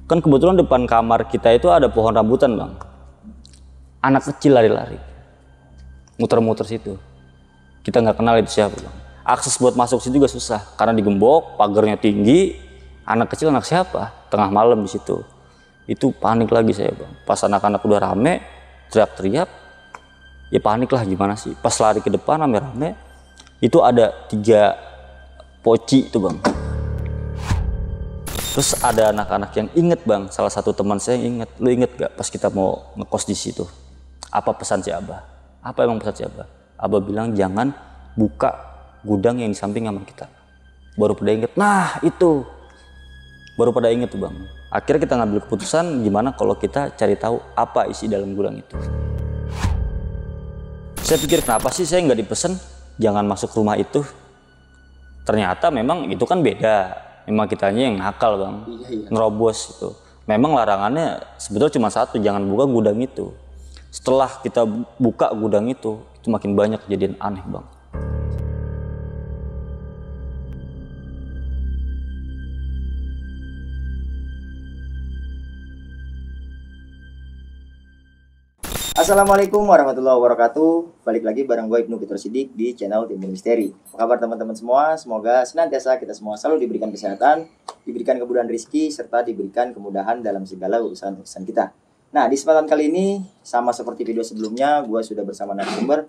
Kan kebetulan depan kamar kita itu ada pohon rambutan bang. Anak kecil lari-lari, muter-muter situ. Kita nggak kenal itu siapa bang. Akses buat masuk situ juga susah karena digembok, pagarnya tinggi. Anak kecil anak siapa? Tengah malam di situ. Itu panik lagi saya bang. Pas anak-anak udah rame, teriak-teriak, ya panik lah gimana sih. Pas lari ke depan rame-rame, itu ada 3 poci itu bang. Terus ada anak-anak yang inget bang, salah satu teman saya yang inget. Lu inget gak pas kita mau ngekos di situ? Apa pesan si Abah? Apa emang pesan si Abah? Abah bilang jangan buka gudang yang di samping kamar kita. Baru pada inget, nah itu. Baru pada inget tuh bang. Akhirnya kita ngambil keputusan gimana kalau kita cari tahu apa isi dalam gudang itu. Saya pikir kenapa sih saya nggak dipesen jangan masuk rumah itu. Ternyata memang itu kan beda. Memang kitanya yang nakal bang, nerobos itu. Memang larangannya sebetulnya cuma satu, jangan buka gudang itu. Setelah kita buka gudang itu makin banyak kejadian aneh bang. Assalamualaikum warahmatullahi wabarakatuh. Balik lagi bareng gue Ibnu Fitur Sidik di channel Timbul Misteri. Apa kabar teman-teman semua? Semoga senantiasa kita semua selalu diberikan kesehatan, diberikan kemudahan rezeki, serta diberikan kemudahan dalam segala urusan-urusan kita. Nah, di kesempatan kali ini, sama seperti video sebelumnya, gue sudah bersama narasumber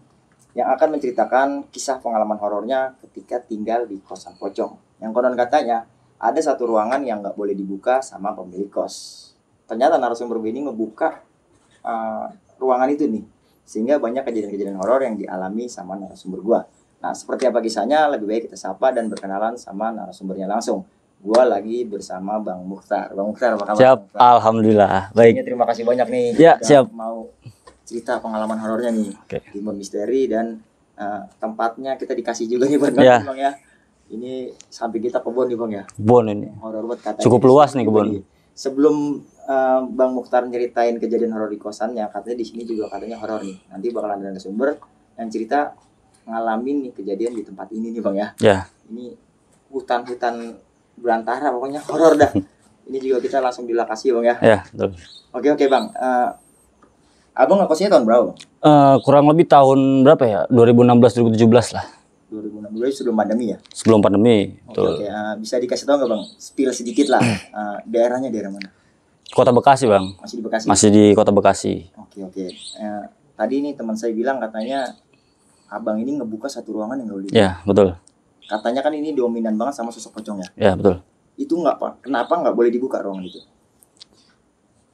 yang akan menceritakan kisah pengalaman horornya ketika tinggal di kosan pocong. Yang konon katanya, ada satu ruangan yang nggak boleh dibuka sama pemilik kos. Ternyata narasumber ini ngebuka ruangan itu nih, sehingga banyak kejadian-kejadian horor yang dialami sama narasumber gua. Nah, seperti apa kisahnya? Lebih baik kita sapa dan berkenalan sama narasumbernya langsung. Gua lagi bersama Bang Mukhtar. Bang Mukhtar, apa kabar? Siap, Bang Mukhtar? alhamdulillah. Baik. Terima kasih banyak nih. Ya, Kita siap. mau cerita pengalaman horornya nih. Oke. Timbul Misteri dan tempatnya kita dikasih juga nih buat Ya. Bang ya. Ini samping kita kebun nih Bang ya. Kebun ini. Horor buat katanya. Cukup luas nih kebun. Sebelum Bang Mukhtar nyeritain kejadian horor di kosannya, katanya di sini juga katanya horor nih. Nanti bakalan ada narasumber yang cerita ngalamin nih kejadian di tempat ini nih Bang ya. Ya. Ini hutan-hutan belantara pokoknya horor dah. Ini juga kita langsung di lokasi Bang ya. Ya, betul. Oke Bang. Abang ngekosnya tahun berapa Bang? Kurang lebih tahun berapa ya? 2016-2017 lah. 2016 sebelum pandemi ya? Sebelum pandemi. Oke. Bisa dikasih tahu nggak Bang? Spill sedikit lah. Daerahnya daerah mana? Kota Bekasi bang. Masih di Bekasi? Masih di Kota Bekasi. Oke. Tadi nih teman saya bilang katanya abang ini ngebuka satu ruangan yang nggak boleh. Ya, betul. Katanya kan ini dominan banget sama sosok pocongnya. Ya, betul. Itu kenapa nggak boleh dibuka ruangan itu?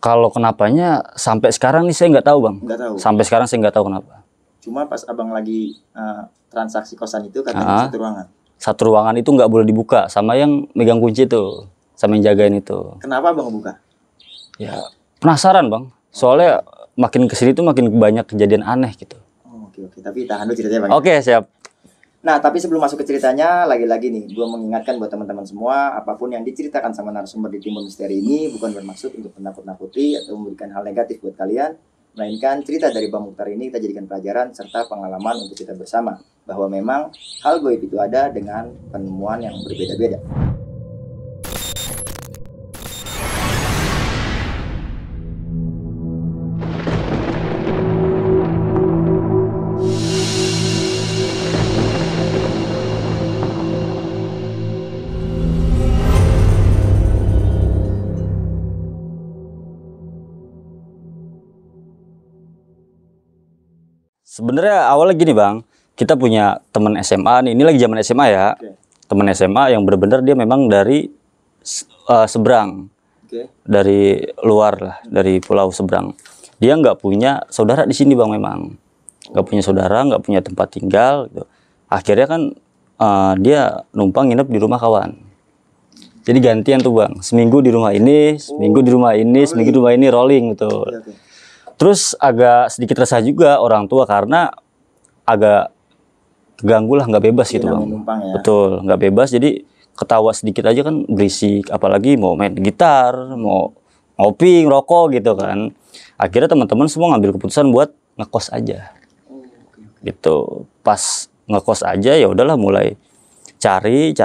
Kalau kenapanya sampai sekarang nih saya nggak tahu bang. Nggak tahu. Sampai sekarang saya nggak tahu kenapa. Cuma pas abang lagi transaksi kosan itu katanya satu ruangan. Satu ruangan itu nggak boleh dibuka sama yang megang kunci itu, sama yang jagain itu. Kenapa abang ngebuka? Ya penasaran bang. Soalnya makin kesini tuh makin banyak kejadian aneh gitu. Oke. Tapi tahan dulu ceritanya bang. Oke, siap. Nah, tapi sebelum masuk ke ceritanya, lagi-lagi nih, gue mengingatkan buat teman-teman semua, apapun yang diceritakan sama narasumber di Timbul Misteri ini bukan bermaksud untuk menakut-nakuti atau memberikan hal negatif buat kalian, melainkan cerita dari Bang Mukhtar ini kita jadikan pelajaran serta pengalaman untuk kita bersama, bahwa memang hal gaib itu ada dengan penemuan yang berbeda-beda. Sebenarnya awalnya gini bang, kita punya teman SMA nih, ini lagi zaman SMA ya. Oke. Teman SMA yang benar-benar dia memang dari seberang, dari luar lah, dari pulau seberang. Dia nggak punya saudara di sini bang, memang nggak punya saudara, nggak punya tempat tinggal. Gitu. Akhirnya kan dia numpang nginep di rumah kawan. Jadi gantian tuh bang, seminggu di rumah ini, seminggu di rumah ini, seminggu di rumah ini, rolling gitu. Terus agak sedikit resah juga orang tua karena agak keganggu lah, nggak bebas gitu bang. Numpang, ya. Betul, nggak bebas. Jadi ketawa sedikit aja kan berisik, apalagi mau main gitar, mau ngopi, ngerokok gitu kan. Akhirnya teman-teman semua ngambil keputusan buat ngekos aja. Gitu. Pas ngekos aja ya udahlah mulai cari,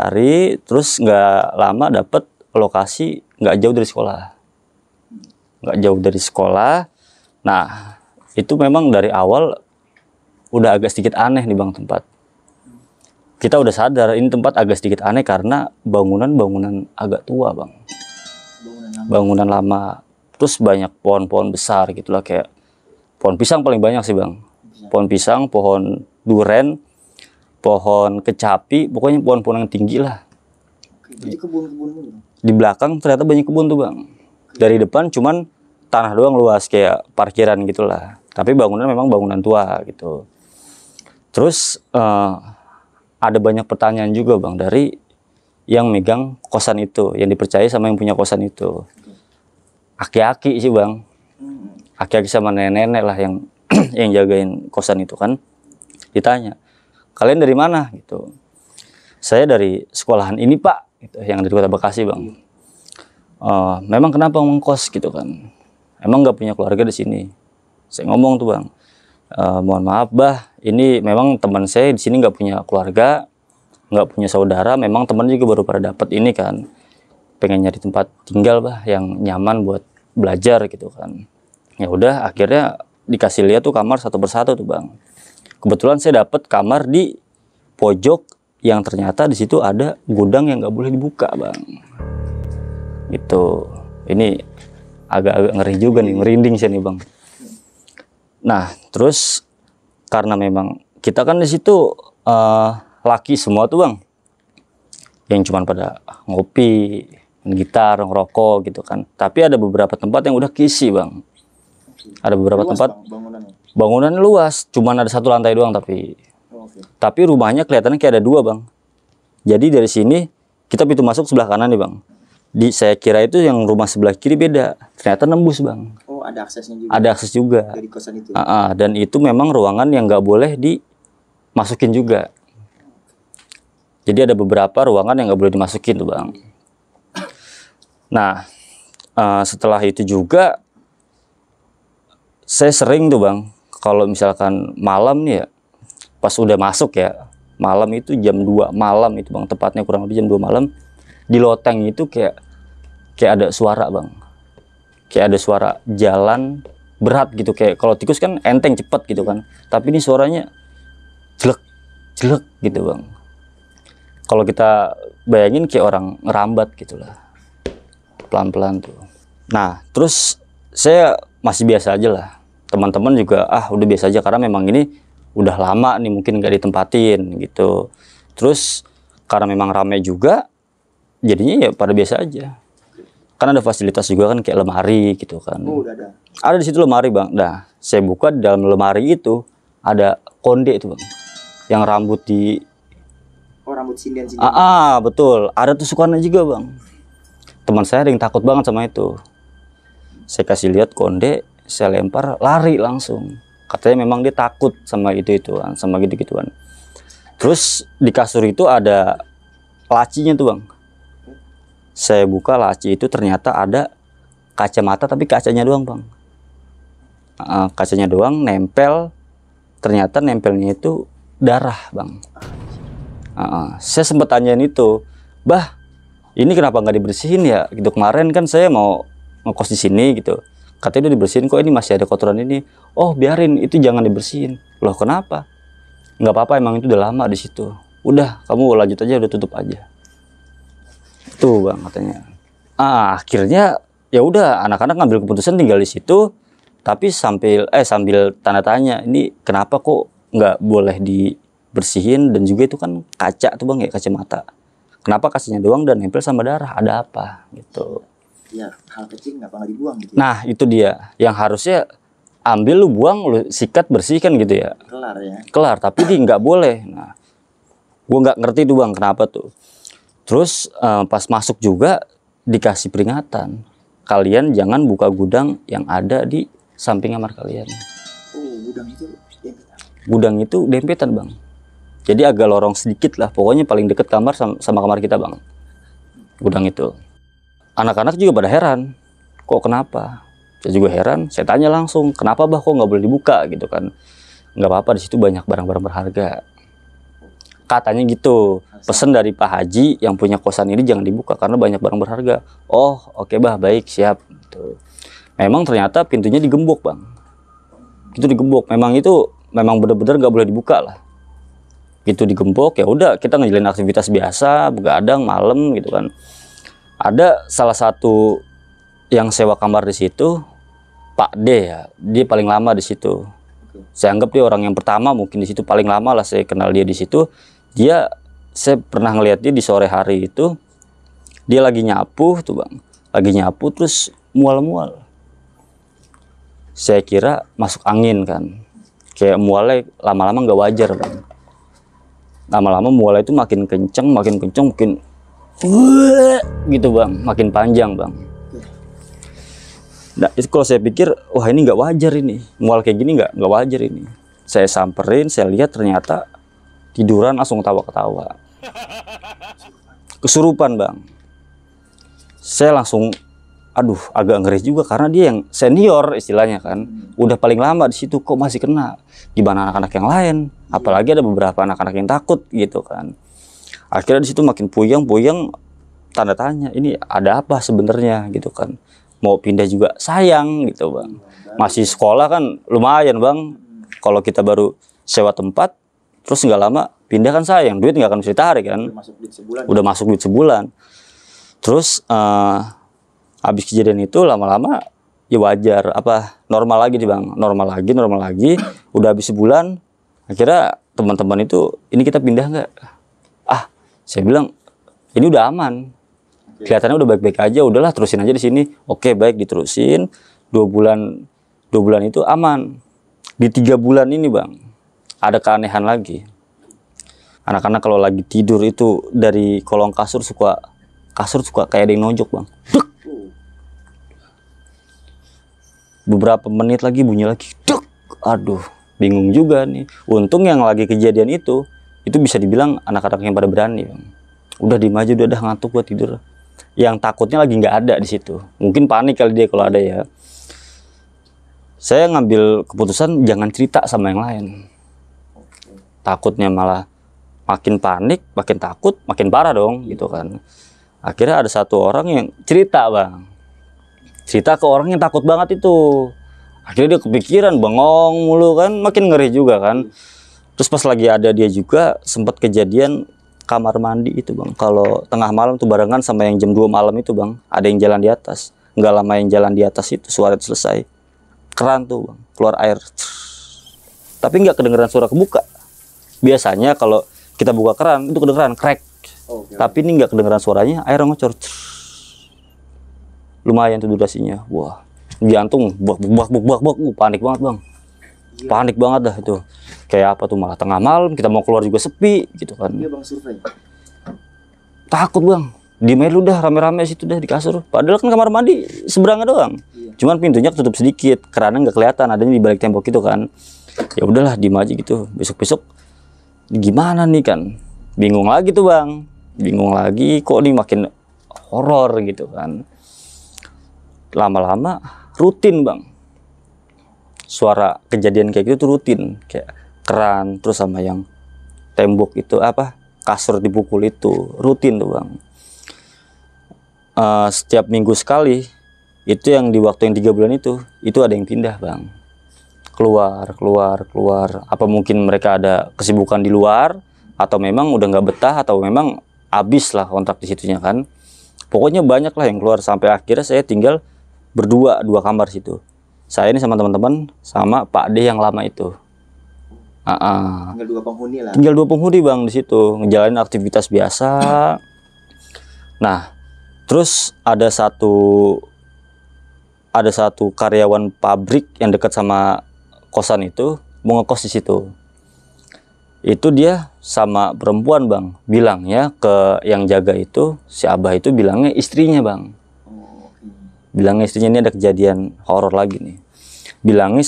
terus nggak lama dapet lokasi nggak jauh dari sekolah. nggak jauh dari sekolah. Nah, itu memang dari awal udah agak sedikit aneh nih Bang tempat. Kita udah sadar ini tempat agak sedikit aneh karena bangunan agak tua Bang. Bangunan lama. Terus banyak pohon-pohon besar gitulah, kayak pohon pisang paling banyak sih Bang. Pohon pisang, pohon duren, pohon kecapi, pokoknya pohon-pohon yang tinggi lah. Jadi kebun-kebun dulu. Di belakang ternyata banyak kebun tuh Bang. Dari depan cuman tanah doang luas kayak parkiran gitulah. Tapi bangunan memang bangunan tua gitu. Terus ada banyak pertanyaan juga Bang dari yang megang kosan itu, yang dipercaya sama yang punya kosan itu. Aki-aki sih Bang. Aki-aki sama nenek-nenek lah yang yang jagain kosan itu kan. Ditanya, "Kalian dari mana?" gitu. "Saya dari sekolahan ini Pak," gitu, yang dari Kota Bekasi Bang. "Memang kenapa ngekos gitu kan? Emang nggak punya keluarga di sini?" Saya ngomong tuh Bang, "Mohon maaf Bah, ini memang teman saya di sini nggak punya keluarga, nggak punya saudara. Memang teman juga baru pada dapat ini kan, pengen nyari tempat tinggal Bah yang nyaman buat belajar gitu kan." Ya udah, akhirnya dikasih lihat tuh kamar satu persatu tuh Bang. Kebetulan saya dapat kamar di pojok yang ternyata di situ ada gudang yang nggak boleh dibuka Bang. Gitu. Ini agak-agak ngeri juga nih, merinding sih nih Bang. Nah, terus karena memang kita kan di situ laki semua tuh Bang, yang cuman pada ngopi, main gitar, ngerokok gitu kan. Tapi ada beberapa tempat yang udah kisi Bang. Ada beberapa Luas, tempat Bang, bangunannya luas, cuman ada satu lantai doang tapi. Tapi rumahnya kelihatannya kayak ada dua Bang. Jadi dari sini kita pintu masuk sebelah kanan nih Bang. Saya kira itu yang rumah sebelah kiri beda, ternyata nembus Bang. Oh, ada aksesnya juga. Ada akses juga. Dari kosan itu. Dan itu memang ruangan yang nggak boleh dimasukin juga. Jadi ada beberapa ruangan yang nggak boleh dimasukin tuh Bang. Nah, setelah itu juga saya sering tuh Bang, kalau misalkan malam nih ya, pas udah masuk ya, malam itu jam 2 malam itu Bang, tepatnya kurang lebih jam 2 malam, di loteng itu kayak ada suara Bang. Kayak ada suara jalan berat gitu, kayak kalau tikus kan enteng cepet gitu kan. Tapi ini suaranya jelek gitu Bang. Kalau kita bayangin kayak orang ngerambat gitulah. Pelan-pelan tuh. Nah, terus saya masih biasa aja lah. Teman-teman juga udah biasa aja karena memang ini udah lama nih mungkin nggak ditempatin gitu. Terus karena memang ramai juga, jadinya ya pada biasa aja. Kan ada fasilitas juga kan kayak lemari gitu kan. Oh, udah ada. Ada di situ lemari Bang. Nah, saya buka di dalam lemari itu ada konde itu Bang. Yang rambut di rambut sinden. Betul. Ada tusukannya juga Bang. Teman saya ada yang takut banget sama itu. Saya kasih lihat konde, saya lempar, lari langsung. Katanya memang dia takut sama itu-ituan, sama gitu-gituan. Terus di kasur itu ada lacinya tuh Bang. Saya buka laci itu, ternyata ada kacamata tapi kacanya doang Bang. Kacanya doang nempel, ternyata nempelnya itu darah Bang. Saya sempat tanyain itu, "Bah, ini kenapa nggak dibersihin ya?" Gitu, kemarin kan saya mau ngekos di sini gitu. Katanya udah dibersihin, kok ini masih ada kotoran ini. "Oh, biarin, itu jangan dibersihin." "Loh, kenapa?" "Nggak apa-apa, emang itu udah lama di situ. Udah, kamu lanjut aja, udah tutup aja." Tuh Bang katanya. Akhirnya ya udah, anak-anak ngambil keputusan tinggal di situ. Tapi sambil tanda tanya, ini kenapa kok nggak boleh dibersihin, dan juga itu kan kaca tuh Bang ya, kacamata. Kenapa kacanya doang dan nempel sama darah? Ada apa gitu? Ya, hal kecil nggak dibuang gitu. Nah, itu dia yang harusnya ambil, lu buang, lu sikat, bersihkan gitu ya. Kelar ya. Kelar, tapi dia nggak boleh. Nah, gua nggak ngerti tuh Bang kenapa tuh. Terus pas masuk juga dikasih peringatan, kalian jangan buka gudang yang ada di samping kamar kalian. Oh, gudang itu dempetan. Gudang itu dempetan Bang. Jadi agak lorong sedikit lah, pokoknya paling deket kamar sama kamar kita Bang. Gudang itu. Anak-anak juga pada heran, kok kenapa? Saya juga heran, saya tanya langsung, "Kenapa Bah, kok nggak boleh dibuka?" gitu kan. "Nggak apa-apa, di situ banyak barang-barang berharga." Katanya gitu. Pesan dari Pak Haji yang punya kosan ini, jangan dibuka karena banyak barang berharga. "Oh, oke Bah, baik, siap." Gitu. memang ternyata pintunya digembok bang. Itu digembok, memang benar-benar nggak boleh dibuka lah. Itu digembok, ya udah kita ngejalin aktivitas biasa, begadang malam gitu kan. Ada salah satu yang sewa kamar di situ, Pak D ya, dia paling lama di situ. Saya anggap dia orang yang pertama mungkin di situ, paling lama lah saya kenal dia di situ. Saya pernah ngeliat dia di sore hari itu, dia lagi nyapu tuh bang, lagi nyapu terus mual-mual. Saya kira masuk angin kan, kayak mualnya lama-lama nggak wajar bang. Lama-lama mualnya itu makin kenceng, makin gitu bang, makin panjang bang. Nah itu kalau saya pikir, wah ini nggak wajar ini, mual kayak gini nggak wajar ini. Saya samperin, saya lihat ternyata tiduran langsung ketawa-ketawa, kesurupan bang. Saya langsung, aduh agak ngeri juga karena dia yang senior istilahnya kan, udah paling lama di situ kok masih kena. Gimana anak-anak yang lain? Apalagi ada beberapa anak-anak yang takut gitu kan. Akhirnya di situ makin puyeng, tanda tanya, ini ada apa sebenarnya gitu kan. Mau pindah juga sayang gitu bang. Masih sekolah kan lumayan bang. Kalau kita baru sewa tempat, terus nggak lama pindah kan sayang. Duit nggak akan bisa ditarik kan. Udah masuk duit sebulan. Terus habis kejadian itu lama-lama ya wajar, normal lagi nih bang. Normal lagi. Udah habis sebulan, akhirnya teman-teman itu, ini kita pindah nggak? Saya bilang ini udah aman. Kelihatannya udah baik-baik aja, udahlah terusin aja di sini. Oke, baik, diterusin. 2 bulan itu aman. Di 3 bulan ini bang, ada keanehan lagi. Anak-anak kalau lagi tidur itu dari kolong kasur suka kayak ada yang nonjok bang. Duk. Beberapa menit lagi bunyi lagi. Duk. Aduh, bingung juga nih. Untung yang lagi kejadian itu bisa dibilang anak-anak yang pada berani bang. Udah diem aja, udah ngantuk buat tidur. Yang takutnya lagi nggak ada di situ, mungkin panik kali dia kalau ada ya. Saya ngambil keputusan jangan cerita sama yang lain, takutnya malah makin panik, makin takut, makin parah dong gitu kan. Akhirnya ada satu orang yang cerita bang, cerita ke orang yang takut banget itu. Akhirnya dia kepikiran, bengong mulu kan, makin ngeri juga kan. Terus pas lagi ada dia juga sempat kejadian kamar mandi itu bang, kalau tengah malam tuh barengan sama yang jam 2 malam itu bang, ada yang jalan di atas. Nggak lama yang jalan di atas itu suara itu selesai, keran tuh bang, keluar air. Tapi nggak kedengeran suara kebuka. Biasanya kalau kita buka keran itu kedengeran crack. Tapi ini nggak kedengeran suaranya, air ngocor. Lumayan tuh durasinya. Wah, jantung buak, panik banget bang. Panik banget dah itu. Kayak apa tuh, malah tengah malam kita mau keluar juga sepi gitu kan. Iya bang, survei. Takut bang, di mail udah rame-rame situ dah di kasur. Padahal kan kamar mandi seberangnya doang. Iya. Cuman pintunya ketutup sedikit, kerannya nggak kelihatan, adanya di balik tembok itu kan. Ya udahlah, diem aja gitu. Besok-besok gimana nih kan? Bingung lagi tuh bang. Bingung lagi, kok nih makin horor gitu kan. Lama-lama rutin bang. Suara kejadian kayak gitu tuh rutin, kayak keran terus sama yang tembok itu kasur dipukul itu rutin tuh bang. Setiap minggu sekali itu, yang di waktu yang 3 bulan itu ada yang pindah bang, keluar. Apa mungkin mereka ada kesibukan di luar, atau memang udah nggak betah, atau memang habis lah kontrak di situnya kan. Pokoknya banyak lah yang keluar, sampai akhirnya saya tinggal berdua 2 kamar situ. Saya ini sama teman-teman, sama Pak D yang lama itu. Tinggal 2 penghuni lah. Tinggal 2 penghuni bang di situ, ngejalanin aktivitas biasa. Nah, terus ada satu karyawan pabrik yang dekat sama kosan itu mau ngekos di situ. Itu dia sama perempuan bang, bilangnya ke yang jaga itu, si Abah itu bilangnya istrinya bang. Bilangnya istrinya, ini ada kejadian horor lagi nih. Bilangnya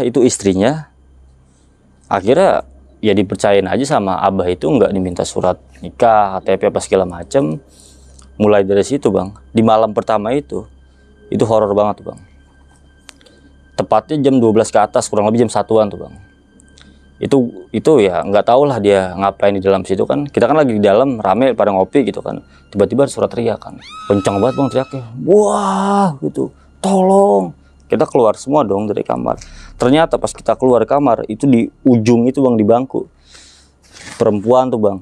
itu istrinya. Akhirnya ya dipercayain aja sama Abah itu, nggak diminta surat nikah, KTP apa segala macam. Mulai dari situ bang, di malam pertama itu horor banget tuh bang. Tepatnya jam 12 ke atas, kurang lebih jam 1-an tuh bang. Itu ya nggak tahu lah dia ngapain di dalam situ kan. Kita kan lagi di dalam rame pada ngopi gitu kan. Tiba-tiba ada suara teriak kan, kencang banget bang teriaknya. Wah gitu, tolong. Kita keluar semua dong dari kamar. Ternyata pas kita keluar kamar itu di ujung itu bang, di bangku, perempuan tuh bang,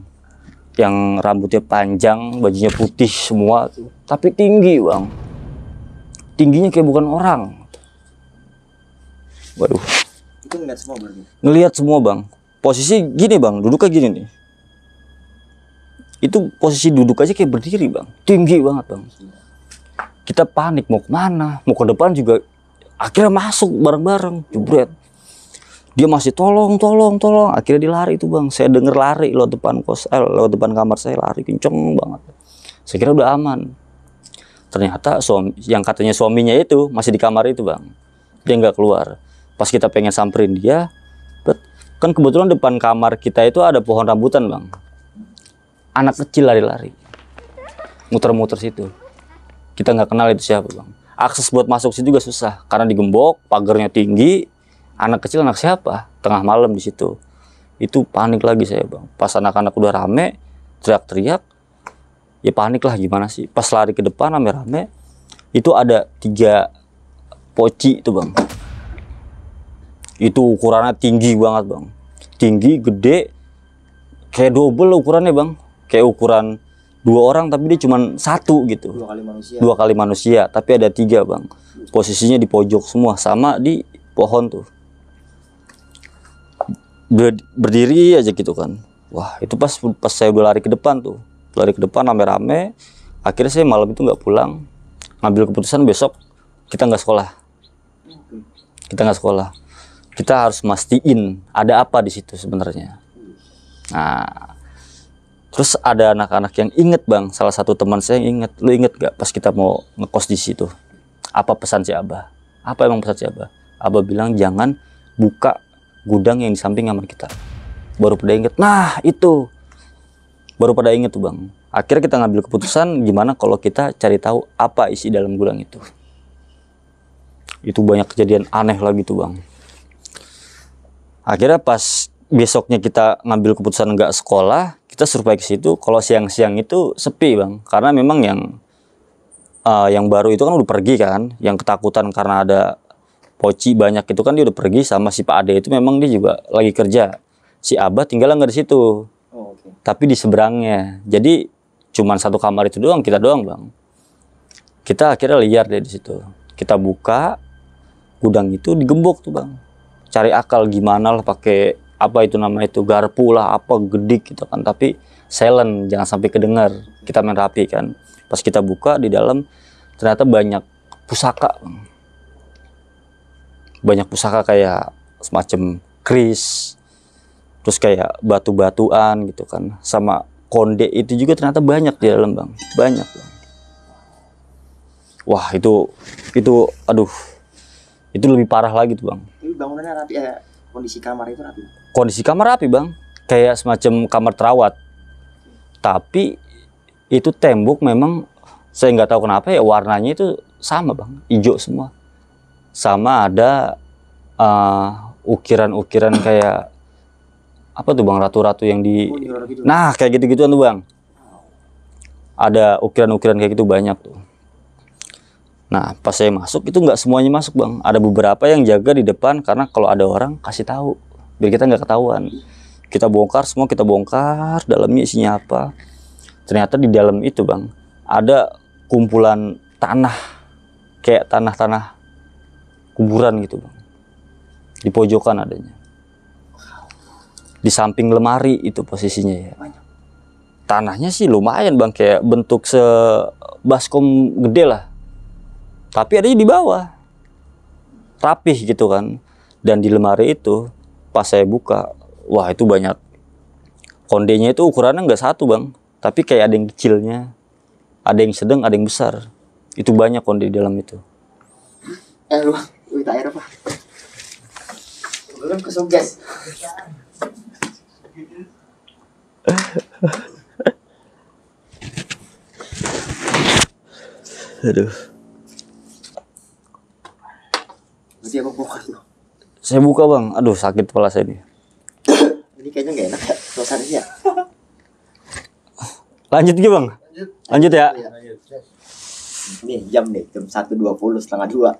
yang rambutnya panjang, bajunya putih semua, tapi tinggi bang, tingginya kayak bukan orang. Waduh. Itu ngeliat semua berarti? Ngelihat semua bang. Posisi gini bang, duduknya gini nih. Itu posisi duduk aja kayak berdiri bang, tinggi banget bang. Kita panik mau kemana, mau ke depan juga. Akhirnya masuk bareng-bareng, jebret. Dia masih tolong. Akhirnya dia lari itu bang. Saya denger lari lewat depan kamar saya, lari kenceng banget. Saya kira udah aman. Ternyata yang katanya suaminya itu masih di kamar itu bang. Dia nggak keluar. Pas kita pengen samperin dia, kan kebetulan depan kamar kita itu ada pohon rambutan bang. Anak kecil lari-lari, muter-muter situ. Kita nggak kenal itu siapa bang. Akses buat masuk situ juga susah karena digembok, pagarnya tinggi. Anak kecil anak siapa? Tengah malam di situ. Itu panik lagi saya bang. Pas anak-anak udah rame, teriak-teriak, ya panik lah gimana sih. Pas lari ke depan rame-rame, itu ada 3 poci itu bang. Itu ukurannya tinggi banget bang. Tinggi, gede, kayak double ukurannya bang. Kayak ukuran 2 orang tapi dia cuma 1 gitu. 2 kali manusia. 2 kali manusia, tapi ada 3 bang. Posisinya di pojok semua, sama di pohon tuh. Berdiri aja gitu kan. Wah itu pas saya udah lari ke depan tuh. Lari ke depan rame-rame. Akhirnya saya malam itu nggak pulang. Ngambil keputusan besok kita nggak sekolah. Kita harus mastiin ada apa di situ sebenarnya. Nah, terus ada anak-anak yang inget bang, salah satu teman saya yang inget. Lu inget gak pas kita mau ngekos di situ? Apa pesan si Abah? Apa emang pesan si Abah? Abah bilang jangan buka gudang yang di samping kamar kita. Baru pada inget, nah itu. Baru pada inget tuh bang. Akhirnya kita ngambil keputusan gimana kalau kita cari tahu apa isi dalam gudang itu. Itu banyak kejadian aneh lagi tuh bang. Akhirnya pas besoknya kita ngambil keputusan nggak sekolah, kita survei ke situ. Kalau siang-siang itu sepi bang, karena memang yang baru itu kan udah pergi kan, yang ketakutan karena ada poci banyak itu kan dia udah pergi, sama si Pak Ade itu memang dia juga lagi kerja. Si Abah tinggal nggak di situ, tapi di seberangnya. Jadi cuman 1 kamar itu doang, kita doang bang. Kita akhirnya liar deh di situ. Kita buka gudang itu, digembok tuh bang. Cari akal gimana lah, pakai apa itu namanya itu, garpu lah apa gedik gitu kan, tapi silent, jangan sampai kedengar. Kita main rapi kan. Pas kita buka di dalam ternyata banyak pusaka bang. Banyak pusaka kayak semacam kris, terus kayak batu-batuan gitu kan, sama konde itu juga ternyata banyak di dalam bang, banyak bang. Wah itu aduh, itu lebih parah lagi tuh bang. Ini bangunannya rapi ya, kondisi kamar itu rapi? Kondisi kamar rapi bang, kayak semacam kamar terawat. Tapi itu tembok memang saya nggak tahu kenapa ya warnanya itu sama bang, hijau semua. Sama ada ukiran-ukiran kayak apa tuh bang, ratu-ratu yang di, gitu. Nah kayak gitu-gituan tuh bang. Ada ukiran-ukiran kayak gitu banyak tuh. Nah pas saya masuk itu nggak semuanya masuk bang, ada beberapa yang jaga di depan karena kalau ada orang kasih tahu biar kita nggak ketahuan. Kita bongkar semua, kita bongkar dalamnya isinya apa. Ternyata di dalam itu bang ada kumpulan tanah, kayak tanah-tanah kuburan gitu bang, di pojokan adanya, di samping lemari itu posisinya ya. Tanahnya sih lumayan bang, kayak bentuk sebaskom gede lah. Tapi adanya di bawah, rapih gitu kan. Dan di lemari itu, pas saya buka, wah itu banyak. Kondenya itu ukurannya nggak 1 bang, tapi kayak ada yang kecilnya, ada yang sedang, ada yang besar. Itu banyak konde di dalam itu. Lu minta air apa? Belum kesugas. Aduh. Berarti apa buka tuh? Saya buka bang, aduh sakit kepala saya nih. Ini kayaknya nggak enak ya, suasananya. Lanjut gitu bang? Lanjut ya? Nih jam 1.20 setengah 2.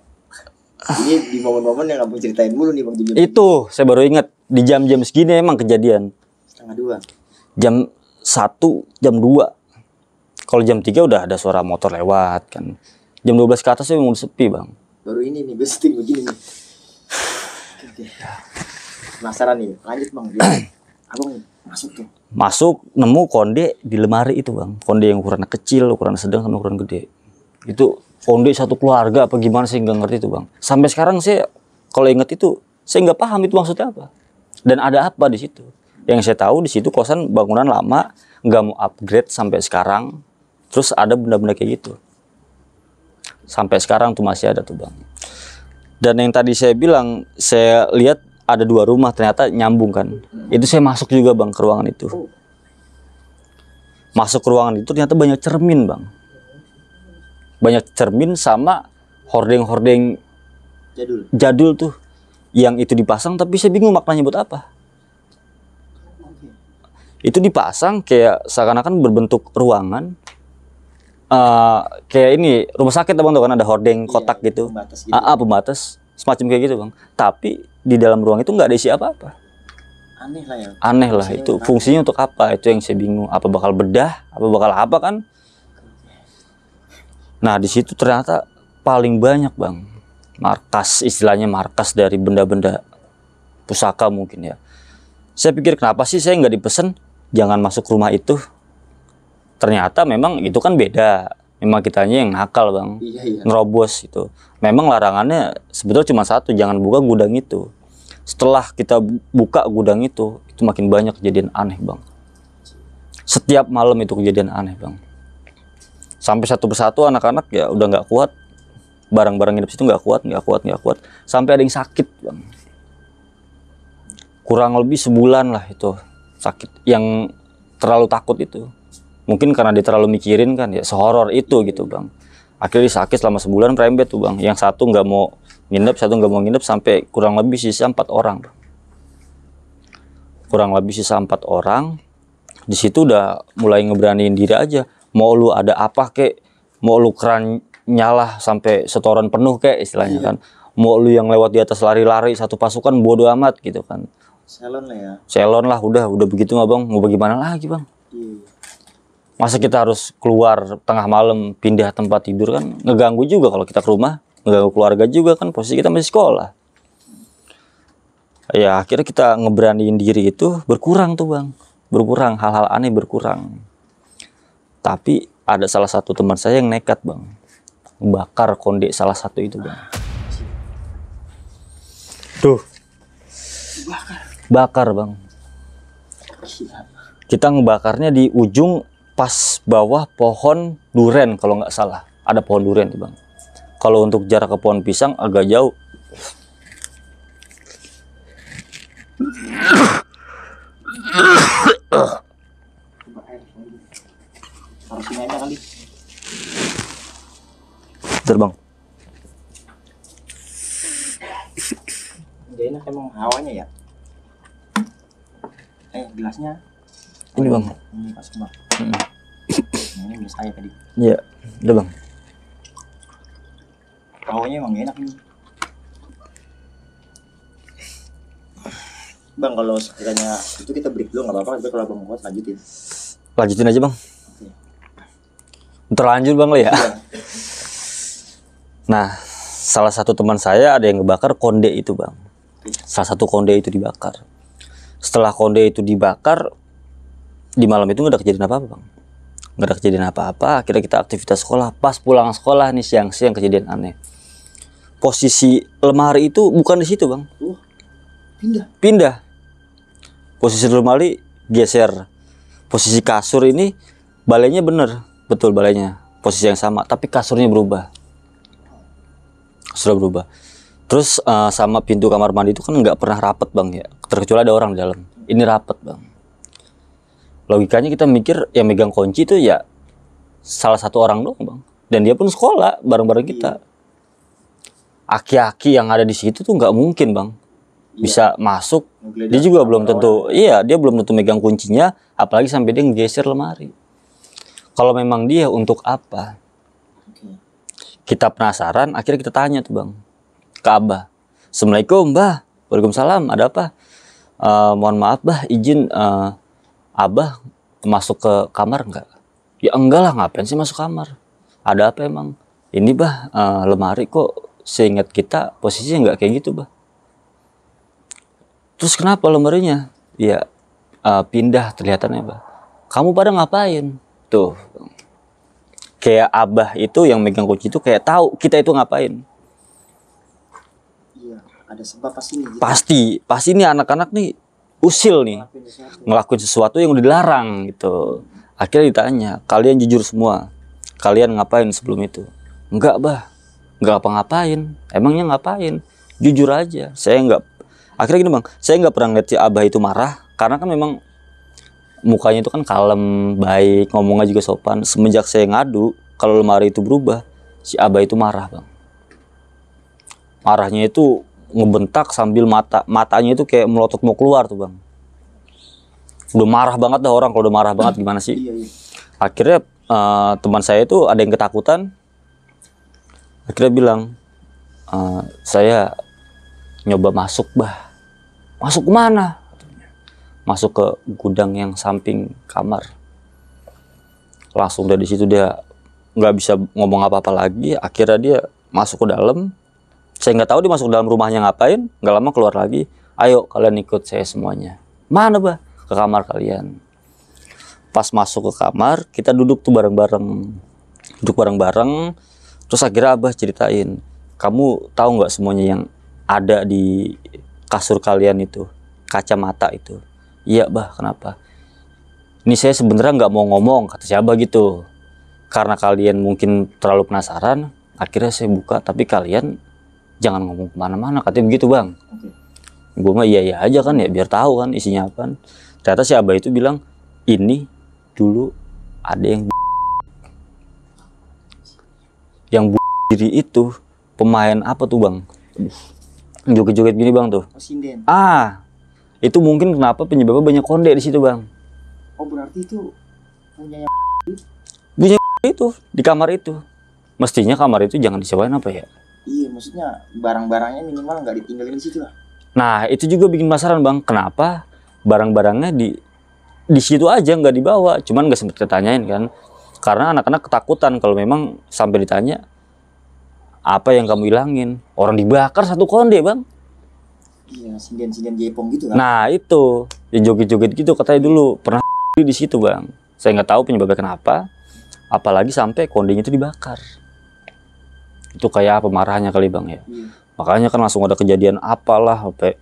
Ini di momen-momen yang abang ceritain dulu nih Bang Jujur. Itu saya baru ingat di jam-jam segini emang kejadian. Setengah 2. Jam 1, jam 2. Kalau jam 3 udah ada suara motor lewat kan. Jam 12 ke atas memang udah sepi bang. Baru ini nih gue setting begini nih. Oke. Penasaran nih, lanjut bang. Abang masuk tuh. Masuk nemu konde di lemari itu bang. Konde yang ukurannya kecil, ukuran sedang sama ukuran gede. Itu konde satu keluarga apa gimana sih nggak ngerti itu bang. Sampai sekarang saya kalau inget itu saya nggak paham itu maksudnya apa. Dan ada apa di situ. Yang saya tahu di situ kosan bangunan lama, nggak mau upgrade sampai sekarang. Terus ada benda-benda kayak gitu. Sampai sekarang tuh masih ada tuh bang. Dan yang tadi saya bilang, saya lihat ada 2 rumah ternyata nyambung kan. Itu saya masuk juga bang ke ruangan itu. Masuk ke ruangan itu ternyata banyak cermin bang. Banyak cermin sama hordeng-hordeng jadul tuh. Yang itu dipasang tapi saya bingung maknanya buat apa. Itu dipasang kayak seakan-akan berbentuk ruangan. Kayak ini rumah sakit abang tuh kan ada hordeng kotak gitu, pembatas gitu. Pembatas semacam kayak gitu bang. Tapi di dalam ruang itu nggak ada isi apa-apa. Aneh lah ya. Aneh lah itu fungsinya untuk apa? Itu yang saya bingung. Apa bakal bedah? Apa bakal apa kan? Nah di situ ternyata paling banyak bang markas, istilahnya markas dari benda-benda pusaka mungkin ya. Saya pikir kenapa sih saya nggak dipesen jangan masuk rumah itu. Ternyata memang itu kan beda. Memang kitanya yang nakal bang. Iya. Nerobos itu. Memang larangannya sebetulnya cuma satu, jangan buka gudang itu. Setelah kita buka gudang itu makin banyak kejadian aneh bang. Setiap malam itu kejadian aneh bang. Sampai satu persatu anak-anak ya udah nggak kuat. Barang-barang hidup situ nggak kuat. Sampai ada yang sakit bang. Kurang lebih sebulan lah itu sakit. Yang terlalu takut itu. Mungkin karena dia terlalu mikirin kan ya sehoror itu gitu bang. Akhirnya dia sakit selama sebulan merembet tuh bang. Yang satu nggak mau nginep, sampai kurang lebih sisa 4 orang. Kurang lebih sisa 4 orang. Di situ udah mulai ngeberaniin diri aja. Mau lu ada apa kek, mau lu keran nyala sampai setoran penuh kek istilahnya kan. Mau lu yang lewat di atas lari-lari satu pasukan bodo amat gitu kan. Salon lah ya. Salon lah udah begitu mah bang. Mau bagaimana lagi bang? Masa kita harus keluar tengah malam pindah tempat tidur kan ngeganggu juga kalau kita ke rumah, ngeganggu keluarga juga kan posisi kita masih sekolah. Ya akhirnya kita ngeberaniin diri itu berkurang tuh bang, berkurang hal-hal aneh berkurang. Tapi ada salah satu teman saya yang nekat bang, bakar konde salah satu itu bang. Tuh, bakar bang. Kita ngebakarnya di ujung pas bawah pohon duren kalau nggak salah, ada pohon duren tuh bang. Kalau untuk jarak ke pohon pisang agak jauh. Bentar bang. Gak enak emang hawanya ya. Gelasnya. Ini bang. Ini pas bang. Ini udah saya tadi. Iya, udah bang. Hawanya emang enak nih. Bang kalau sekiranya itu kita break dulu nggak apa-apa, tapi kalau abang kuat lanjutin. Lanjutin aja bang. Terlanjur bang lo ya. Nah, salah satu teman saya ada yang ngebakar konde itu bang. Salah satu konde itu dibakar. Setelah konde itu dibakar, di malam itu nggak ada kejadian apa-apa bang. Nggak ada kejadian apa-apa. Akhirnya kita aktivitas sekolah. Pas pulang sekolah nih siang-siang kejadian aneh. Posisi lemari itu bukan di situ bang. Pindah. Posisi lemari geser. Posisi kasur ini balainya bener, betul balainya. Posisi yang sama, tapi kasurnya berubah. Sudah berubah. Terus sama pintu kamar mandi itu kan nggak pernah rapet bang ya, terkecuali ada orang di dalam. Ini rapet bang. Logikanya kita mikir yang megang kunci itu ya salah satu orang doang bang. Dan dia pun sekolah bareng-bareng kita. Aki-aki yang ada di situ tuh nggak mungkin bang bisa masuk. Dia juga belum tentu, iya dia belum tentu megang kuncinya, apalagi sampai dia ngegeser lemari. Kalau memang dia untuk apa? Kita penasaran, akhirnya kita tanya tuh bang ke Abah. Assalamualaikum Mbah. Waalaikumsalam, ada apa? Mohon maaf bah, izin Abah masuk ke kamar enggak? Ya enggak lah, ngapain sih masuk kamar? Ada apa emang? Ini bah, lemari kok seingat kita posisinya enggak kayak gitu bah. Terus kenapa lemarinya? Ya pindah terlihatannya bah. Kamu pada ngapain? Tuh, kayak Abah itu yang megang kunci itu kayak tahu kita itu ngapain. Iya, ada sebab pasti nih. Gitu. Pasti nih anak-anak nih usil nih, ngelakuin sesuatu yang udah dilarang gitu. Akhirnya ditanya, kalian jujur semua, kalian ngapain sebelum itu? Enggak bah, enggak apa-ngapain. Emangnya ngapain? Jujur aja, saya enggak. Akhirnya gini bang, saya enggak pernah ngeliat si Abah itu marah, karena kan memang mukanya itu kan kalem, baik, ngomongnya juga sopan. Semenjak saya ngadu, kalau lemari itu berubah, si Abah itu marah bang. Marahnya itu ngebentak sambil matanya itu kayak melotot mau keluar tuh bang. Udah marah banget dah orang, kalau udah marah banget gimana sih? Iya. Akhirnya teman saya itu ada yang ketakutan. Akhirnya bilang, saya nyoba masuk bah. Masuk kemana? Masuk ke gudang yang samping kamar. Langsung dari situ dia nggak bisa ngomong apa-apa lagi. Akhirnya dia masuk ke dalam. Saya nggak tahu dia masuk dalam rumahnya ngapain. Nggak lama keluar lagi. Ayo kalian ikut saya semuanya. Mana bah? Ke kamar kalian. Pas masuk ke kamar, kita duduk tuh bareng-bareng. Duduk bareng-bareng. Terus akhirnya Abah ceritain, kamu tahu nggak semuanya yang ada di kasur kalian itu, kacamata itu? Iya bah, kenapa? Ini saya sebenarnya nggak mau ngomong, kata si Abah gitu. Karena kalian mungkin terlalu penasaran, akhirnya saya buka, tapi kalian jangan ngomong kemana-mana, katanya begitu bang. Gue mah iya aja kan ya, biar tahu kan isinya apa. Ternyata si Abah itu bilang, ini dulu ada yang diri itu pemain apa tuh bang? Joget-joget gini bang tuh. Sinden. Itu mungkin kenapa penyebabnya banyak konde di situ bang. Oh berarti itu punya itu di kamar itu. Mestinya kamar itu jangan disewain apa ya? Iya, maksudnya barang-barangnya minimal nggak ditinggalin di situ lah. Nah itu juga bikin penasaran bang, kenapa barang-barangnya di situ aja nggak dibawa? Cuman nggak sempet ditanyain kan, karena anak-anak ketakutan kalau memang sampai ditanya apa yang kamu hilangin. Orang dibakar satu konde bang. Iya, sinden-sinden Jepang gitu kan. Nah itu yang joget-joget gitu katanya dulu pernah di situ bang. Saya nggak tahu penyebabnya kenapa, apalagi sampai kondenya itu dibakar. Itu kayak apa marahnya kali bang ya. Makanya kan langsung ada kejadian apalah, sampai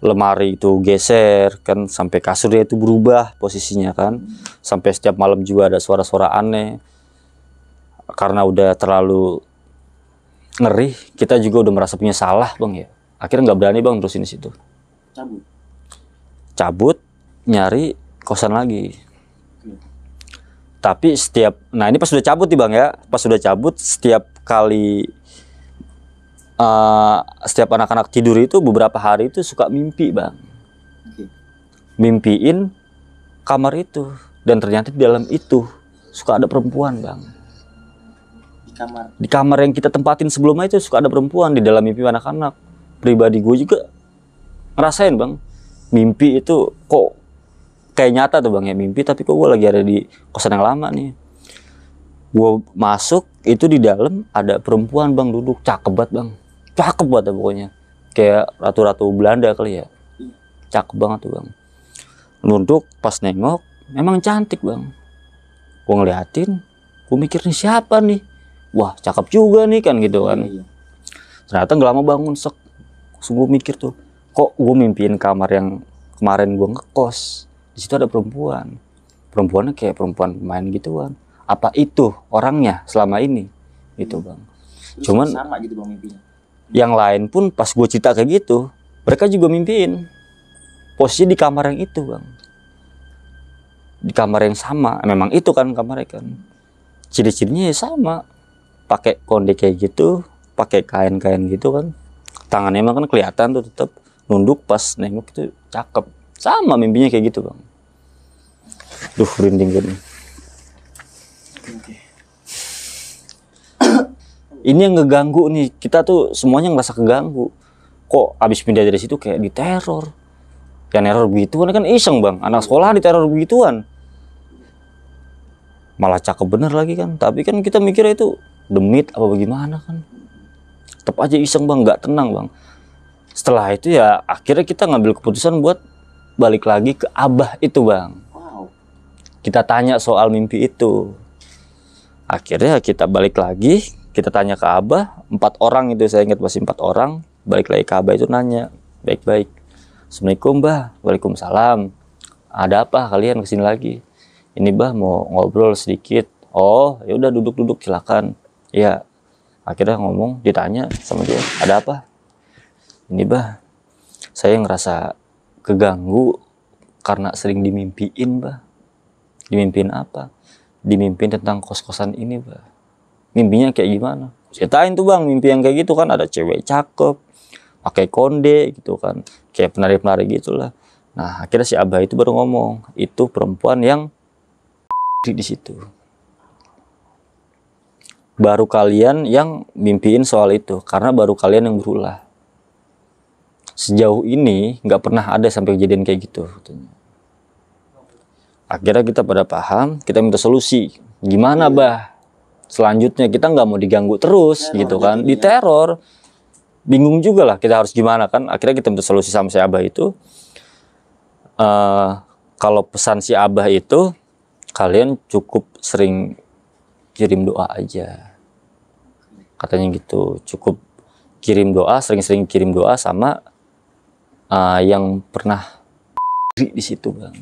lemari itu geser kan, sampai kasurnya itu berubah posisinya kan, sampai setiap malam juga ada suara-suara aneh. Karena udah terlalu ngeri, kita juga udah merasa punya salah bang ya. Akhirnya nggak berani bang terusin di situ. Cabut nyari kosan lagi. Tapi nah ini pas sudah cabut nih bang ya, pas sudah cabut setiap kali setiap anak-anak tidur itu beberapa hari itu suka mimpi bang. Mimpiin kamar itu, dan ternyata di dalam itu suka ada perempuan bang. Di kamar yang kita tempatin sebelumnya itu suka ada perempuan di dalam mimpi anak-anak. Pribadi gue juga ngerasain bang, mimpi itu kok kayak nyata tuh bang ya, mimpi tapi kok gue lagi ada di kosan yang lama nih. Gue masuk itu di dalam ada perempuan bang, duduk cakep banget bang, cakep banget pokoknya, kayak ratu-ratu Belanda kali ya, cakep banget tuh bang. Nunduk pas nengok memang cantik bang. Gue ngeliatin, gue mikir nih siapa nih, wah cakep juga nih kan gitu kan. Ternyata nggak lama bangun sek. Gue mikir tuh, kok gue mimpiin kamar yang kemarin gue ngekos, di situ ada perempuan. Perempuannya kayak perempuan pemain gitu kan. Apa itu orangnya selama ini? Itu bang. Terus cuman sama gitu bang mimpinya. Yang lain pun pas gue cerita kayak gitu, mereka juga mimpiin posisi di kamar yang itu bang. Di kamar yang sama, memang itu kan kamarnya kan. Ciri-cirinya ya sama, pakai konde kayak gitu, pakai kain-kain gitu kan. Tangannya emang kan kelihatan tuh tetap, nunduk pas nengok itu cakep. Sama mimpinya kayak gitu bang. Duh merinding gini. Ini yang ngeganggu nih, kita tuh semuanya ngerasa keganggu. Kok abis pindah dari situ kayak diteror? Ya neror begituan kan iseng bang, anak sekolah diteror begituan. Malah cakep bener lagi kan, tapi kan kita mikirnya itu demit apa bagaimana kan. Tetap aja iseng bang, nggak tenang bang. Setelah itu ya akhirnya kita ngambil keputusan buat balik lagi ke abah itu bang. Wow. Kita tanya soal mimpi itu. Akhirnya kita balik lagi, kita tanya ke abah, 4 orang itu, saya ingat masih 4 orang. Balik lagi ke abah itu nanya baik-baik. Assalamualaikum bah. Waalaikumsalam. Ada apa kalian kesini lagi? Ini bah mau ngobrol sedikit. Oh ya udah duduk-duduk silakan. Ya akhirnya ngomong, ditanya sama dia, ada apa? Ini bah, saya ngerasa keganggu karena sering dimimpiin bah. Dimimpiin apa? Dimimpiin tentang kos-kosan ini bah. Mimpinya kayak gimana? Ceritain tuh bang, mimpi yang kayak gitu kan, ada cewek cakep, pakai konde gitu kan, kayak penari-penari gitulah. Nah akhirnya si abah itu baru ngomong, itu perempuan yang di situ. Baru kalian yang mimpiin soal itu, karena baru kalian yang berulah. Sejauh ini nggak pernah ada sampai kejadian kayak gitu. Akhirnya kita pada paham, kita minta solusi. Gimana bah? Selanjutnya kita nggak mau diganggu terus gitu kan, diteror. Bingung juga lah kita harus gimana kan. Akhirnya kita minta solusi sama si abah itu. Kalau pesan si abah itu, kalian cukup sering kirim doa aja. Katanya gitu, cukup kirim doa, sering-sering kirim doa sama yang pernah di situ bang.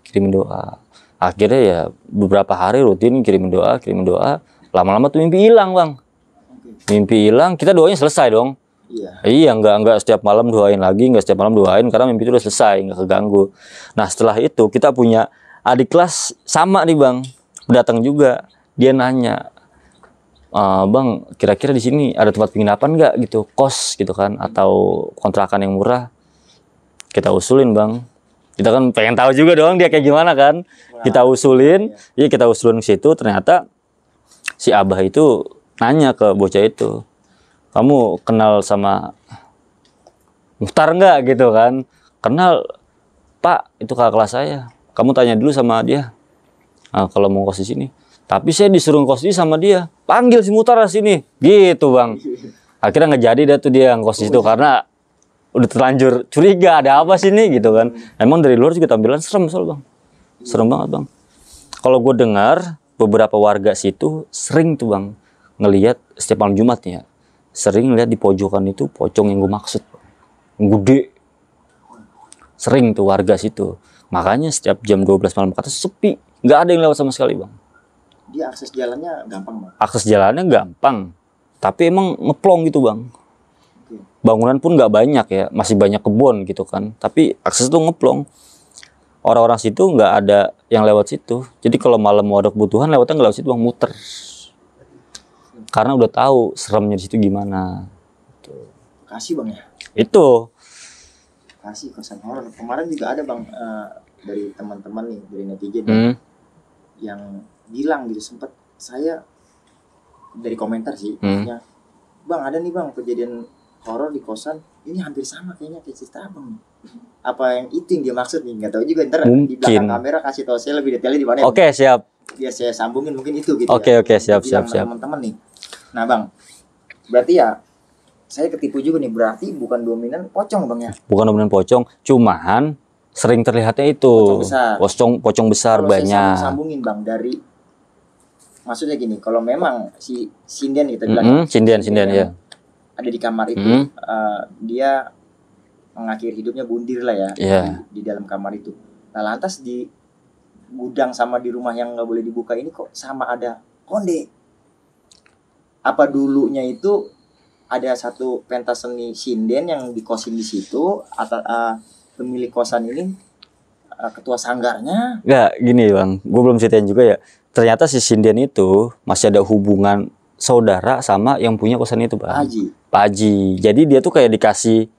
Kirimin doa. Akhirnya ya beberapa hari rutin kirimin doa. Lama-lama tuh mimpi hilang bang. Mimpi hilang, kita doanya selesai dong. Iya, nggak setiap malam doain lagi, nggak setiap malam doain karena mimpi itu udah selesai, nggak keganggu. Nah setelah itu kita punya adik kelas sama nih bang, datang juga. Dia nanya, bang, kira-kira di sini ada tempat penginapan nggak gitu, kos gitu kan, atau kontrakan yang murah? Kita usulin bang. Kita kan pengen tahu juga dong dia kayak gimana kan. Kita usulin, iya kita usulin ke situ. Ternyata si abah itu nanya ke bocah itu, kamu kenal sama Muhtar nggak gitu kan? Kenal pak, itu kakak kelas saya. Kamu tanya dulu sama dia. Nah, kalau mau kos di sini. Tapi saya disuruh kos di sama dia. Panggil si Muhtar sini, gitu bang. Akhirnya nggak jadi dia ngkos di situ karena udah terlanjur curiga ada apa sih nih gitu kan. Emang dari luar juga tampilan serem soal bang, serem banget bang. Kalau gue dengar beberapa warga situ sering tuh bang ngelihat setiap malam Jumat ya, sering lihat di pojokan itu pocong yang gue maksud, yang gede. Sering tuh warga situ. Makanya setiap jam 12 malam ke atas sepi, nggak ada yang lewat sama sekali bang. Dia akses jalannya gampang bang. Akses jalannya gampang, tapi emang ngeplong gitu bang. Bangunan pun nggak banyak ya, masih banyak kebun gitu kan. Tapi akses itu ngeplong. Orang-orang situ nggak ada yang lewat situ. Jadi kalau malam mau ada kebutuhan lewatnya nggak lewat situ bang, muter. Karena udah tahu seremnya di situ gimana. Kasih bang ya. Itu. Kasih kosan horor. Kemarin juga ada bang dari teman-teman nih, dari netizen yang bilang gitu, sempet saya dari komentar sih, maksudnya, bang ada nih bang kejadian horor di kosan ini hampir sama kayaknya kayak cerita abang. Apa yang itu yang dia maksud nih, nggak tahu juga, ntar di belakang kamera kasih tahu saya lebih detailnya di mana. Oke, siap. Dia saya sambungin mungkin itu gitu. Oke, siap. Teman-teman nih. Nah bang, berarti ya saya ketipu juga nih, berarti bukan dominan pocong bang ya? Bukan dominan pocong, cuman sering terlihatnya itu pocong besar kalau banyak. Saya sambungin bang dari, maksudnya gini, kalau memang si sinden itu bilang sinden ya ada di kamar itu, dia mengakhiri hidupnya bundir lah ya, di dalam kamar itu. Nah lantas di gudang sama di rumah yang nggak boleh dibuka ini kok sama ada konde. Apa dulunya itu ada satu pentas seni sinden yang dikosin di situ, atau pemilik kosan ini ketua sanggarnya? Nggak, gini bang, gue belum ceritain juga ya. Ternyata si sinden itu masih ada hubungan saudara sama yang punya kosan itu bang. Pak Haji. Jadi dia tuh kayak dikasih,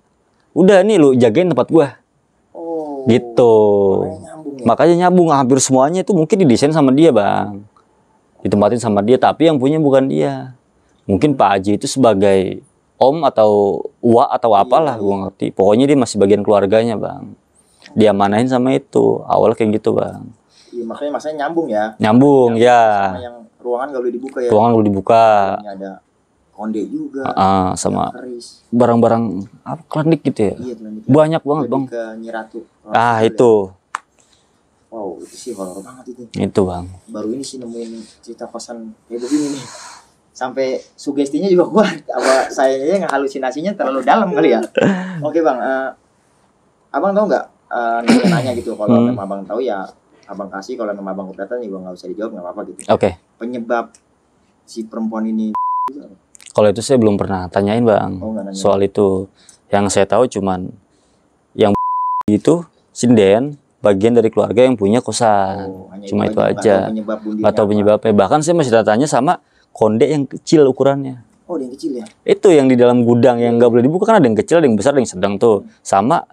udah nih lu jagain tempat gua. Gitu. Makanya nyambung, hampir semuanya itu mungkin didesain sama dia bang. Ditempatin sama dia, tapi yang punya bukan dia. Mungkin Pak Haji itu sebagai om atau uak atau apalah, gua ngerti. Pokoknya dia masih bagian keluarganya, Bang. Diamanahin sama itu. Awal kayak gitu, Bang. Iya, makanya masanya nyambung ya. Nyambung ya. Sama yang ruangan nggak boleh dibuka ya. Ruangan boleh dibuka. Ini ada konde juga. Sama keris. barang-barang apa klinik gitu ya. Iya, klinik. Banyak banget, Bang. Ke Nyiratu. Itu. Wow, itu sih horor banget itu. Itu, Bang. Baru ini sih nemuin cerita kosan kayak begini nih. Sampai sugestinya juga kuat. Apa sayanya ngehalusinasinya terlalu dalam kali ya. Oke, Bang. Abang tahu nggak? Nanya gitu. Kalau memang abang tahu ya abang kasih. Kalau memang abang keberatan juga nggak usah dijawab, nggak apa-apa gitu. Oke. Penyebab si perempuan ini. Kalau itu saya belum pernah tanyain, Bang. Soal itu. Yang saya tahu cuman yang itu sinden, bagian dari keluarga yang punya kosan. Cuma itu aja. Atau penyebabnya. Bahkan saya masih tanya sama konde yang kecil ukurannya. Oh, yang kecil ya? Itu yang di dalam gudang yang nggak boleh dibuka, kan ada yang kecil, ada yang besar, ada yang sedang tuh. Sama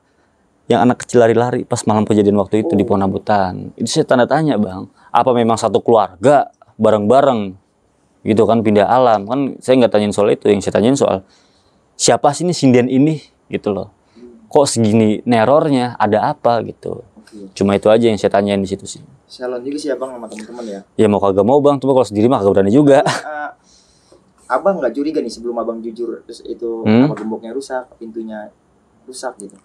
yang anak kecil lari-lari pas malam kejadian waktu itu di Pohon Rambutan. Itu saya tanda tanya, Bang. Apa memang satu keluarga bareng-bareng gitu kan pindah alam? Kan saya nggak tanyain soal itu, yang saya tanyain soal siapa sih ini sinden ini gitu loh. Kok segini nerornya, ada apa gitu. Cuma itu aja yang saya tanyain di situ sih. Salon juga sih abang sama teman-teman ya. Ya mau kagak mau, Bang, cuma kalau sendiri mah kagak berani juga. Abang nggak curiga nih sebelum abang jujur terus itu apa gemboknya rusak, pintunya rusak gitu?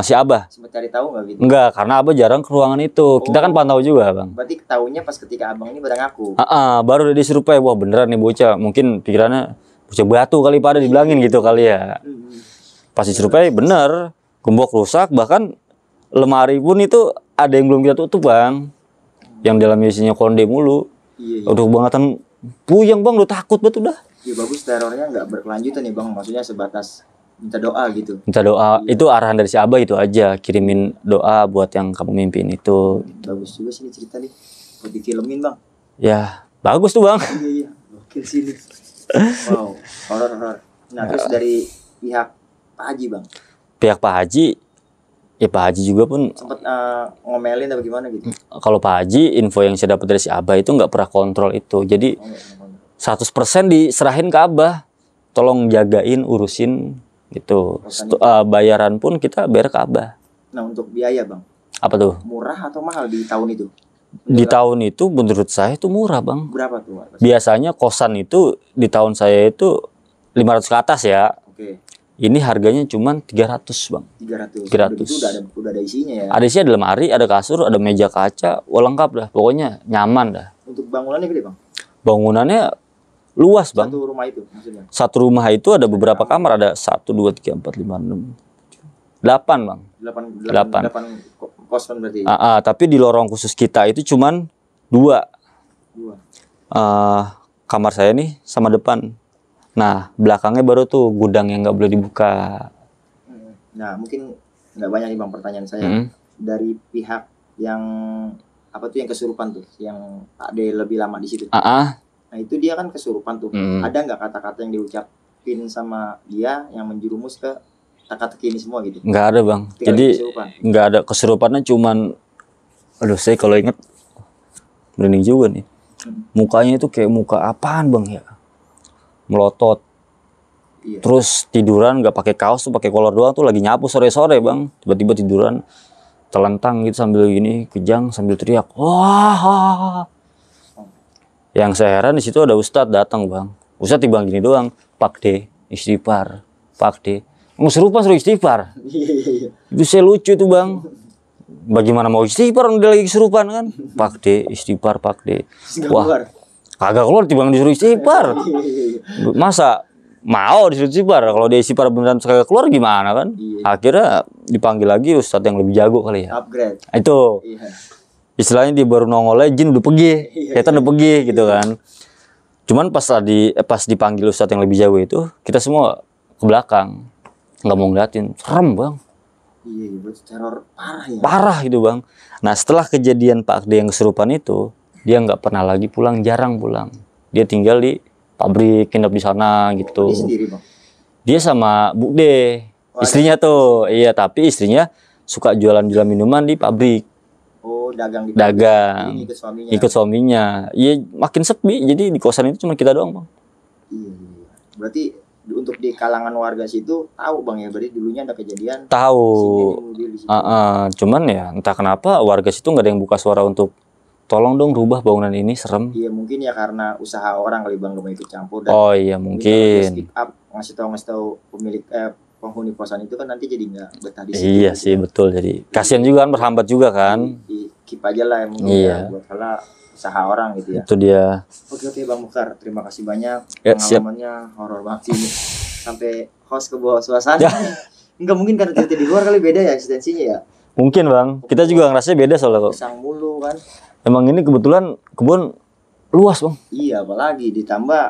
Si Abah sempat cari tahu nggak gitu? Enggak, karena Abah jarang ke ruangan itu. Kita kan pantau juga, Bang. Berarti ketahuinya pas ketika abang ini pada ngaku. Baru udah diserupai, wah beneran nih bocah. Mungkin pikirannya bocah batu kali, pada dibilangin gitu kali ya. Pas diserupai bener, gembok rusak, bahkan lemari pun itu ada yang belum kita tutup, Bang. Yang dalamnya isinya konde mulu. Iya. Udah bangetan puyeng, Bang, udah takut banget udah. Ya bagus, terornya nggak berkelanjutan nih, Bang. Maksudnya sebatas minta doa gitu. Minta doa, itu arahan dari si Abah itu aja. Kirimin doa buat yang kamu mimpin itu. Bagus juga sih cerita nih. Buat difilmin, Bang. Ya, bagus tuh, Bang. Iya. Gokil sini. Wow, horor. Nah, terus dari pihak Pak Haji, Bang. Pihak Pak Haji, ya Pak Haji juga pun sempat ngomelin atau gimana gitu. Kalau Pak Haji, info yang saya dapat dari si Abah itu nggak pernah kontrol itu. Jadi 100% diserahin ke Abah. Tolong jagain, urusin gitu. Bayaran pun kita bayar ke Abah. Nah, untuk biaya, Bang. Apa tuh? Murah atau mahal di tahun itu? Di tahun itu menurut saya itu murah, Bang. Berapa tuh? Biasanya kosan itu di tahun saya itu 500 ke atas ya. Oke. Ini harganya cuma 300, Bang. 300. 300. Itu udah ada isinya ya. Ada isinya, ada lemari, ada kasur, ada meja kaca, lengkap dah. Pokoknya nyaman dah. Untuk bangunannya gede, Bang? Bangunannya luas, Bang. Satu rumah itu maksudnya. Satu rumah itu ada beberapa kamar, ada 1 2 3 4 5 6 8, Bang. 8 kosan berarti. Tapi di lorong khusus kita itu cuman 2. Kamar saya nih sama depan. Nah, belakangnya baru tuh gudang yang nggak boleh dibuka. Nah, mungkin nggak banyak nih, Bang, pertanyaan saya. Dari pihak yang apa tuh yang kesurupan tuh, yang Pak D lebih lama di situ. Nah, itu dia kan kesurupan tuh. Ada nggak kata-kata yang diucapin sama dia yang menjerumus ke teka-teki ini semua gitu? Nggak ada, Bang. Jadi nggak ada kesurupannya, cuman aduh, saya kalau inget merinding juga nih. Mukanya itu kayak muka apaan, Bang, ya? Melotot. Iya. Terus tiduran nggak pakai kaos tuh, pakai kolor doang tuh, lagi nyapu sore-sore, Bang. Tiba-tiba tiduran telentang gitu sambil gini, kejang sambil teriak. Wah. Yang saya heran di situ ada Ustadz datang, Bang. Ustadz tiba gini doang, Pak D, istighfar, Pak D. Serupa suruh istighfar. Iya. Itu saya lucu tuh, Bang. Bagaimana mau istighfar dia lagi kesurupan kan? Pak D, istighfar, Pak D. Wah, kagak keluar, tiba disuruh istighfar. Masa mau disuruh istighfar? Kalau dia istighfar beneran kagak keluar gimana kan? Akhirnya dipanggil lagi Ustadz yang lebih jago kali ya. Upgrade. Itu. Istilahnya dia baru nongol jin udah pergi, setan udah pergi gitu kan. Cuman pas dipanggil Ustadz yang lebih jago itu, kita semua ke belakang, nggak mau ngeliatin, serem, Bang. Iya, teror parah ya. Parah gitu, Bang. Nah, setelah kejadian Pak D yang kesurupan itu, dia nggak pernah lagi pulang, jarang pulang. Dia tinggal di pabrik, nginep di sana gitu. Dia sendiri, Bang? Dia sama Bu D, istrinya tuh. Iya, tapi istrinya suka jualan-jualan minuman di pabrik. Oh, dagang di dagang. Ikut suaminya. Ikut suaminya. Iya, makin sepi. Jadi di kosan itu cuma kita doang, Bang. Iya. Berarti untuk di kalangan warga situ tahu bang ya, berarti dulunya ada kejadian Tahu. di situ. Cuman ya entah kenapa warga situ nggak ada yang buka suara untuk tolong dong rubah bangunan ini, serem. Iya mungkin ya karena usaha orang kali bang, gak mau ikut campur. Dan Oh iya mungkin. speak up, ngasih tahu pemilik penghuni kosan itu kan nanti jadi nggak betah di situ. Iya sih betul, jadi kasihan juga kan, berhambat juga kan. Di keep aja lah yang mungkin Iya. ya, buat kalau usaha orang gitu ya. Itu dia. Oke Bang Mukhtar, terima kasih banyak. Ya, siap. Pengalamannya horor banget sih ini. Sampai host ke bawah suasana. Ya. Enggak mungkin karena kita di luar kali beda ya eksistensinya ya. Mungkin bang, kita juga ngerasanya beda soalnya kok. Pisang mulu kan. Emang ini kebetulan kebun luas bang. Iya, apalagi ditambah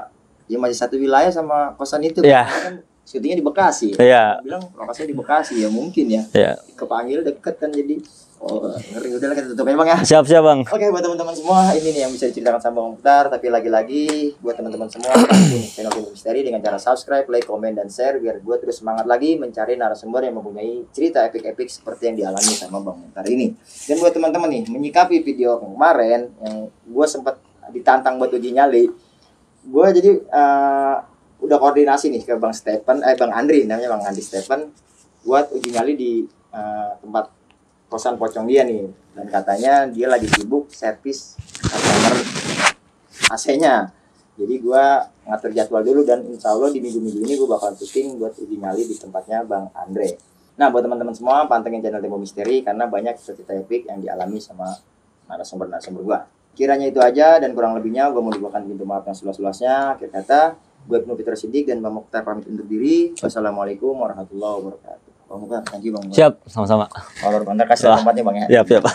ya masih satu wilayah sama kosan itu. Iya. Kan syutingnya di Bekasi. Iya. Bilang lokasinya di Bekasi ya mungkin ya. Ya. Kepanggil deket kan jadi. Oh, ngeri, udah lah kita tutup aja bang ya. Siap bang. Oke buat teman-teman semua, ini nih yang bisa diceritakan sama Bang Mukhtar. Tapi lagi-lagi buat teman-teman semua, bantu channel Tim Misteri dengan cara subscribe, like, komen, dan share biar gue terus semangat lagi mencari narasumber yang mempunyai cerita epik-epik seperti yang dialami sama Bang Mukhtar ini. Dan buat teman-teman nih, menyikapi video kemarin yang gue sempat ditantang buat uji nyali, gue jadi udah koordinasi nih ke Bang Andri, namanya Bang Andri Stephen, buat uji nyali di tempat kosan pocong dia nih, dan katanya dia lagi sibuk servis customer AC-nya. Jadi gua ngatur jadwal dulu dan insya Allah di minggu-minggu ini gua bakal syuting buat uji nyali di tempatnya Bang Andre. Nah buat teman-teman semua pantengin channel Tempo Misteri karena banyak cerita epic yang dialami sama narasumber gua. Kiranya itu aja dan kurang lebihnya gua mau dibukakan pintu maaf yang seluas-luasnya. Akhir kata, gue Ibnu Fitro Siddiq dan Bang Mukhtar pamit undur diri. Wassalamualaikum warahmatullahi wabarakatuh. Bang Mukhtar, thank you Bang. Siap, sama-sama. Kalau bentar kasih tempatnya Bang ya. Siap.